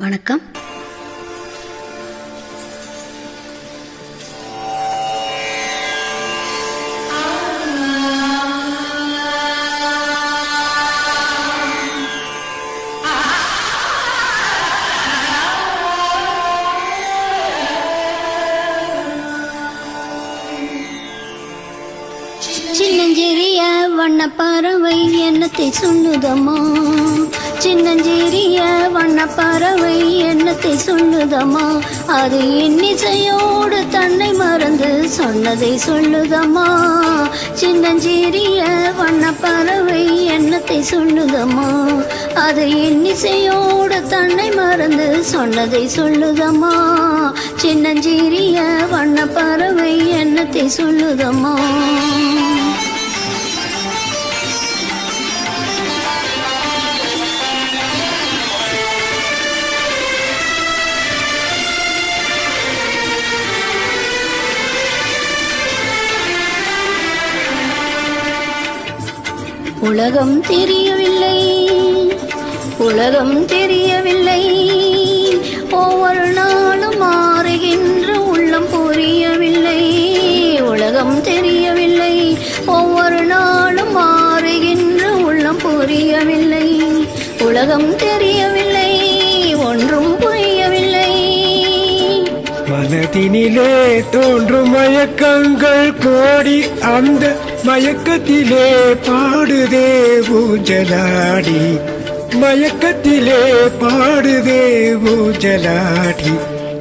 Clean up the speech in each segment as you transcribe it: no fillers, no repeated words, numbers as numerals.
வணக்கம். சின்னஞ்சிறிய வண்ணப்பறவை என்னத்தை சொல்லுதம்மா, சின்னஞ்சிறிய வண்ணப்பறவை என்னத்தை சொல்லுதம்மா, அது இன்னிசையோடு தன்னை மறந்து சொன்னதை சொல்லுதம்மா. சின்னஞ்சிறிய வண்ணப்பறவை என்னத்தை சொல்லுதம்மா, அது இன்னிசையோடு தன்னை மறந்து சொன்னதை சொல்லுதம்மா. சின்னஞ்சிறிய வண்ணப்பறவை என்னத்தை சொல்லுதம்மா. உலகம் தெரியவில்லை, உலகம் தெரியவில்லை, ஒவ்வொரு நாளும் மாறுகின்ற உள்ளம் புரியவில்லை. உலகம் தெரியவில்லை, ஒவ்வொரு நாளும் மாறுகின்ற உள்ளம் புரியவில்லை. உலகம் தெரியவில்லை, ஒன்றும் புரியவில்லை. மனதினிலே தோன்றும் மயக்கங்கள் கோடி, அந்த மயக்கத்திலே பாடுதே ஊஞ்சலாடி, மயக்கத்திலே பாடுதே ஊஞ்சலாடி.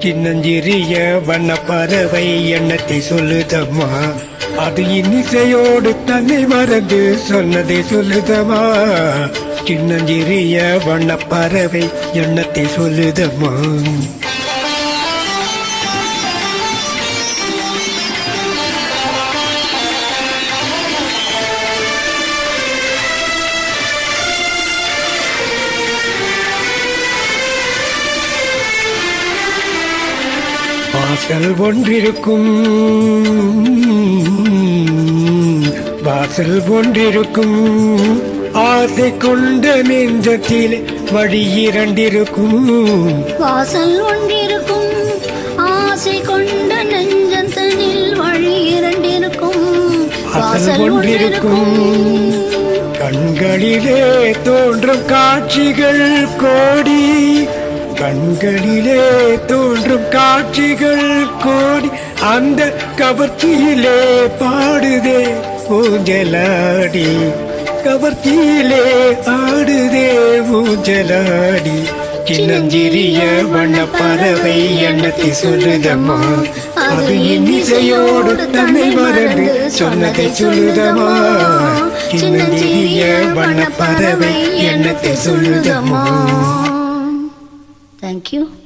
சின்னஞ்சிறிய வண்ணப்பறவை எண்ணத்தை சொல்லுதம்மா, அது இன்னிசையோடு தன்னை மறந்து சொன்னதை சொல்லுதம்மா. சின்னஞ்சிறிய வண்ணப்பறவை எண்ணத்தை சொல்லுதம்மா. வாசல் ஒன்றிருக்கும், வாசல் ஒன்றிருக்கும், ஆசை கொண்ட நெஞ்சத்தில் வழி இரண்டிருக்கும். வாசல் ஒன்றிருக்கும், ஆசை கொண்ட நெஞ்சத்தில் வழி இரண்டிருக்கும். வாசல் ஒன்றிருக்கும், கண்களிலே தோன்றும் காட்சிகள் கோடி, கண்களிலே தோன்றும் காட்சிகள் கோடி, அந்த கவர்ச்சியிலே பாடுதே ஊஞ்சலாடி, கவர்ச்சியிலே ஆடுதே ஊஞ்சலாடி. சின்னஞ்சிறிய வண்ணப்பறவை எண்ணத்தை சொல்லுதம்மா, அது இன்னிசையோடு தன்னை மறந்து சொன்னதை சொல்லுதம்மா. சின்னஞ்சிறிய வண்ணப்பறவை எண்ணத்தை சொல்லுதம்மா. Thank you.